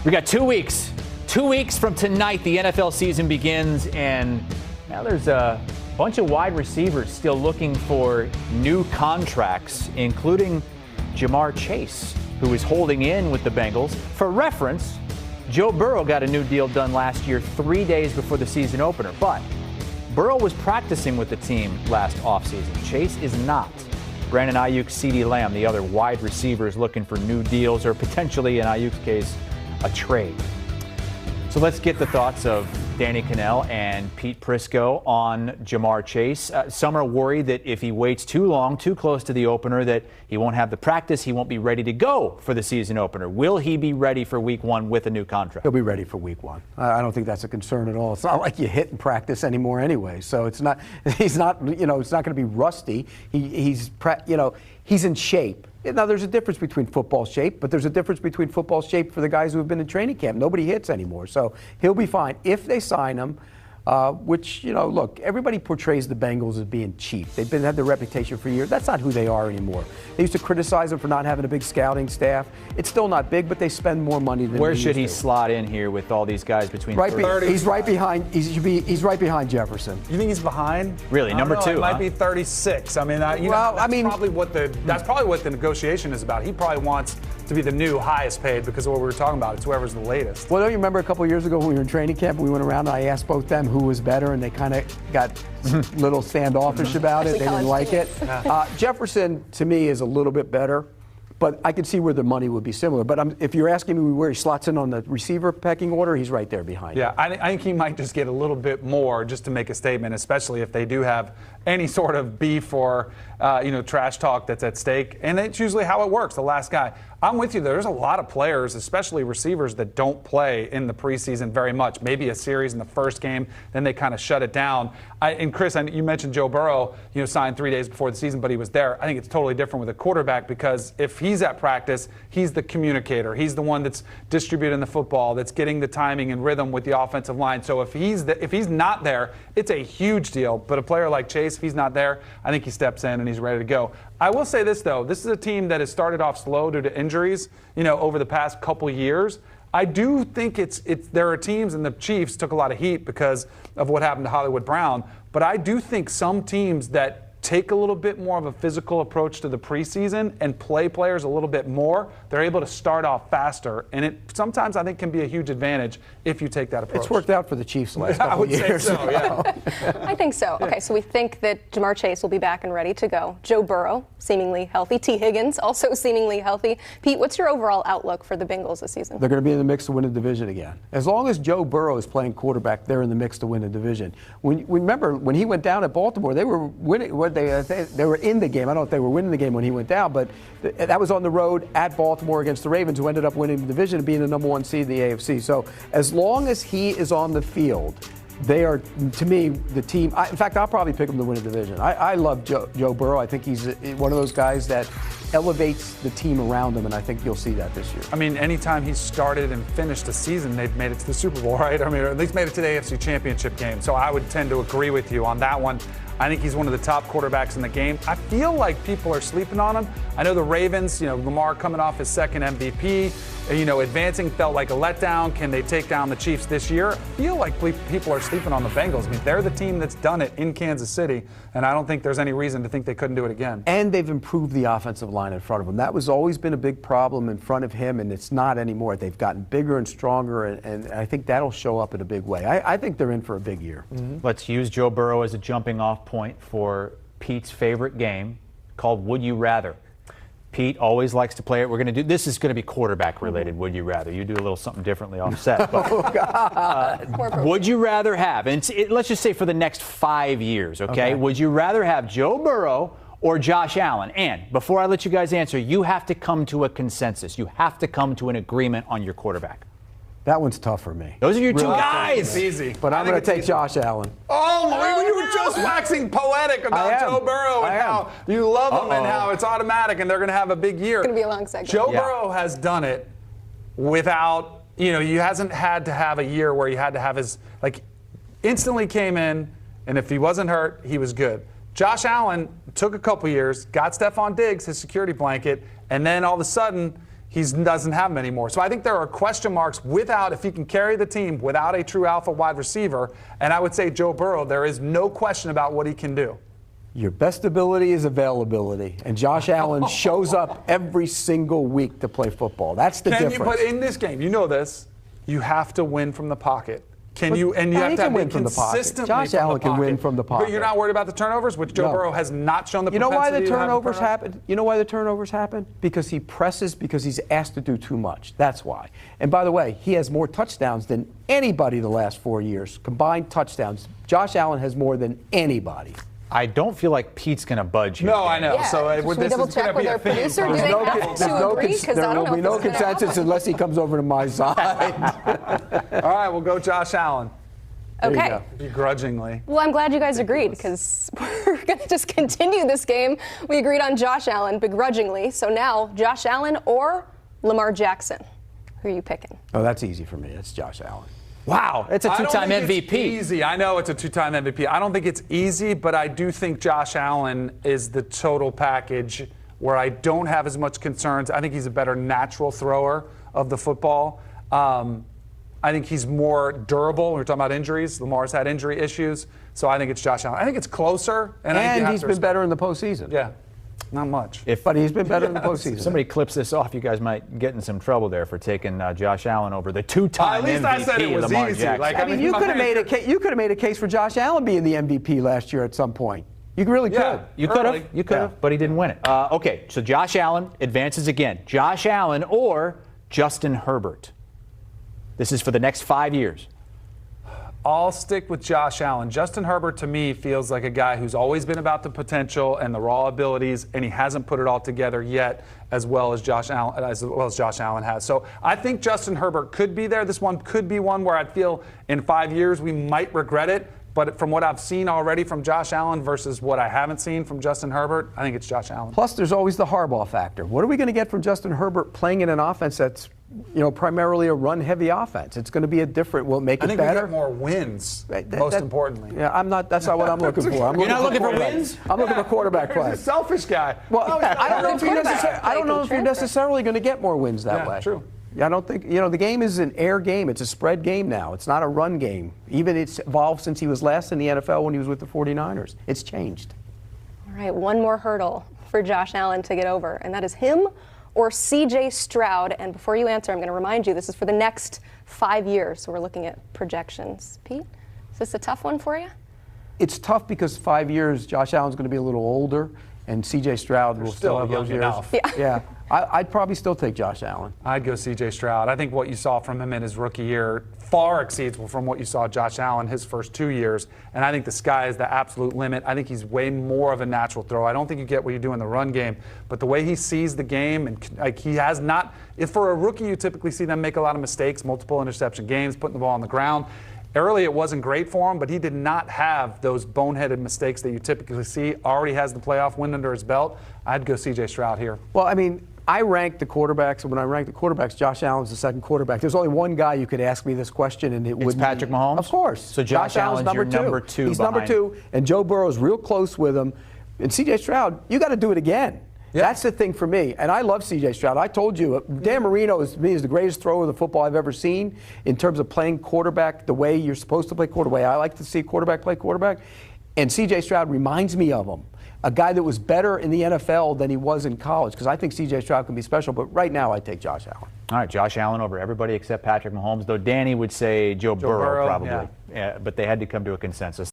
We got 2 weeks. 2 weeks from tonight, the NFL season begins, and now there's a bunch of wide receivers still looking for new contracts, including Ja'Marr Chase, who is holding in with the Bengals. For reference, Joe Burrow got a new deal done last year 3 days before the season opener, but Burrow was practicing with the team last offseason. Chase is not. Brandon Ayuk, CeeDee Lamb, the other wide receivers looking for new deals, or potentially, in Ayuk's case, a trade. So let's get the thoughts of Danny Kanell and Pete Prisco on Ja'Marr Chase. Some are worried that if he waits too long, too close to the opener, that he won't have the practice, he won't be ready to go for the season opener. Will he be ready for week one with a new contract? He'll be ready for week one. I don't think that's a concern at all. It's not like you hit in practice anymore anyway. So it's not, it's not going to be rusty. He's in shape. Now, there's a difference between football shape, but there's a difference between football shape for the guys who have been in training camp. Nobody hits anymore, so he'll be fine if they sign him, which, look, everybody portrays the Bengals as being cheap. They've had their reputation for years. That's not who they are anymore. They used to criticize them for not having a big scouting staff. It's still not big, but they spend more money than Where should he slot in here with all these guys between 30? He's right behind. He's right behind Jefferson. You think he's behind? Really, number two? It might be 36. I mean, probably what the negotiation is about. He probably wants to be the new highest paid because of what we were talking about. It's whoever's the latest. Well, don't you remember a couple of years ago when we were in training camp, we went around and I asked both them who was better, and they kind of got a little standoffish about it. They didn't like it. Jefferson, to me, is a little bit better, but I could see where the money would be similar. But if you're asking me where he slots in on the receiver pecking order, he's right there behind. Yeah, I think he might just get a little bit more just to make a statement, especially if they do have any sort of beef or trash talk that's at stake. And it's usually how it works. The last guy. I'm with you. There's a lot of players, especially receivers, that don't play in the preseason very much. Maybe a series in the first game, then they kind of shut it down. And Chris, you mentioned Joe Burrow, signed 3 days before the season, but he was there. I think it's totally different with a quarterback because if he's at practice, he's the communicator. He's the one that's distributing the football, that's getting the timing and rhythm with the offensive line. So if he's not there, it's a huge deal. But a player like Chase, if he's not there, I think he steps in and he's ready to go. I will say this, though. This is a team that has started off slow due to injuries, over the past couple years. I do think there are teams, and the Chiefs took a lot of heat because of what happened to Hollywood Brown, but I do think some teams that take a little bit more of a physical approach to the preseason and play players a little bit more, they're able to start off faster. And it sometimes I think can be a huge advantage if you take that approach. It's worked out for the Chiefs the last couple of years. I would say so, yeah. I think so. Okay, so we think that Ja'Marr Chase will be back and ready to go. Joe Burrow, seemingly healthy. T. Higgins, also seemingly healthy. Pete, what's your overall outlook for the Bengals this season? They're going to be in the mix to win the division again. As long as Joe Burrow is playing quarterback, they're in the mix to win the division. Remember, when he went down at Baltimore, they were winning. They were in the game. I don't know if they were winning the game when he went down, but that was on the road at Baltimore against the Ravens, who ended up winning the division and being the number one seed in the AFC. So as long as he is on the field, they are, to me, the team. In fact, I'll probably pick him to win the division. I love Joe Burrow. I think he's one of those guys that elevates the team around him, and I think you'll see that this year. I mean, anytime he's started and finished a season, they've made it to the Super Bowl, right? I mean, or at least made it to the AFC Championship game. So I would tend to agree with you on that one. I think he's one of the top quarterbacks in the game. I feel like people are sleeping on him. I know the Ravens, Lamar coming off his second MVP, advancing felt like a letdown. Can they take down the Chiefs this year? I feel like people are sleeping on the Bengals. I mean, they're the team that's done it in Kansas City, and I don't think there's any reason to think they couldn't do it again. And they've improved the offensive line in front of him. That was always been a big problem in front of him, and it's not anymore. They've gotten bigger and stronger, and I think that'll show up in a big way. I think they're in for a big year. Mm-hmm. Let's use Joe Burrow as a jumping-off point for Pete's favorite game called Would You Rather. Pete always likes to play it. This is going to be quarterback related, Would You Rather. You do a little something differently offset. But, would you rather have, and let's just say for the next 5 years, okay? Would you rather have Joe Burrow or Josh Allen? And before I let you guys answer, you have to come to a consensus. You have to come to an agreement on your quarterback. That one's tough for me. Those are your two guys. It's easy. But I'm going to take Josh Allen. Oh, you were just waxing poetic about Joe Burrow and how you love him and how it's automatic and they're going to have a big year. It's going to be a long segment. Joe Burrow has done it without, he hasn't had to have a year where he had to have his, instantly came in, and if he wasn't hurt, he was good. Josh Allen took a couple years, got Stephon Diggs, his security blanket, and then all of a sudden, he doesn't have them anymore. So I think there are question marks if he can carry the team without a true alpha wide receiver. And I would say Joe Burrow, there is no question about what he can do. Your best ability is availability, and Josh Allen shows up every single week to play football. That's the difference. But in this game, you know this, you have to win from the pocket. And you have to win from the pocket. Josh Allen can win from the pocket. But you're not worried about the turnovers, which Joe Burrow has not shown the propensity. You know why the turnovers happen? You know why the turnovers happen? Because he presses, because he's asked to do too much. That's why. And by the way, he has more touchdowns than anybody the last 4 years. Combined touchdowns. Josh Allen has more than anybody. I don't feel like Pete's going to budge here. No, I know. Yeah. So should we double check with our producer? Do they have to agree? Because I don't know if no consensus unless he comes over to my side. All right, we'll go Josh Allen. Okay. Begrudgingly. Well, I'm glad you guys agreed because we're going to just continue this game. We agreed on Josh Allen begrudgingly. So now, Josh Allen or Lamar Jackson? Who are you picking? Oh, that's easy for me. It's Josh Allen. Wow, it's a two-time MVP. It's easy. I know it's a two-time MVP. I don't think it's easy, but I do think Josh Allen is the total package where I don't have as much concerns. I think he's a better natural thrower of the football. I think he's more durable. We're talking about injuries. Lamar's had injury issues, so I think it's Josh Allen. I think it's closer. And he's been better in the postseason. Yeah, not much. But he's been better in the postseason. If somebody clips this off, you guys might get in some trouble there for taking Josh Allen over the two-time MVP. At least I said it was Lamar easy. Jackson. I mean, you could have made a case for Josh Allen being the MVP last year at some point. You really could. You could have, but he didn't win it. Okay, so Josh Allen advances again. Josh Allen or Justin Herbert. This is for the next 5 years. I'll stick with Josh Allen. Justin Herbert, to me, feels like a guy who's always been about the potential and the raw abilities, and he hasn't put it all together yet, as well as Josh Allen has. So I think Justin Herbert could be there. This one could be one where I feel in 5 years we might regret it. But from what I've seen already from Josh Allen versus what I haven't seen from Justin Herbert, I think it's Josh Allen. Plus, there's always the Harbaugh factor. What are we going to get from Justin Herbert playing in an offense that's, primarily a run-heavy offense? It's going to be a different. Will it make it better? I think we get more wins. Most importantly. Yeah, I'm not. That's not what I'm looking for. You're not looking for wins? I'm looking for quarterback play. He's a selfish guy. Well, I don't know if you're necessarily going to get more wins that way. True. I don't think, the game is an air game. It's a spread game now. It's not a run game. Even it's evolved since he was last in the NFL when he was with the 49ers. It's changed. All right, one more hurdle for Josh Allen to get over, and that is him or C.J. Stroud. And before you answer, I'm going to remind you this is for the next 5 years. So we're looking at projections. Pete, is this a tough one for you? It's tough because 5 years, Josh Allen's going to be a little older, and C.J. Stroud will still have those years. Yeah. I'd probably still take Josh Allen. I'd go C.J. Stroud. I think what you saw from him in his rookie year far exceeds from what you saw Josh Allen his first 2 years. And I think the sky is the absolute limit. I think he's way more of a natural thrower. I don't think you get what you do in the run game. But the way he sees the game, and he has not – if for a rookie, you typically see them make a lot of mistakes, multiple interception games, putting the ball on the ground. Early, it wasn't great for him, but he did not have those boneheaded mistakes that you typically see. Already has the playoff win under his belt. I'd go C.J. Stroud here. Well, I mean – I ranked the quarterbacks, and when I ranked the quarterbacks, Josh Allen's the second quarterback. There's only one guy you could ask me this question, and it would be Patrick Mahomes? Of course. So Josh Allen's your number two. He's number two, and Joe Burrow's real close with him. And C.J. Stroud, you got to do it again. Yeah. That's the thing for me. And I love C.J. Stroud. I told you, Dan Marino is the greatest thrower of the football I've ever seen in terms of playing quarterback the way you're supposed to play quarterback, the way I like to see quarterback play quarterback. And C.J. Stroud reminds me of him. A guy that was better in the NFL than he was in college, because I think C.J. Stroud can be special. But right now, I take Josh Allen. All right, Josh Allen over everybody except Patrick Mahomes, though Danny would say Joe Burrow probably. Yeah, but they had to come to a consensus.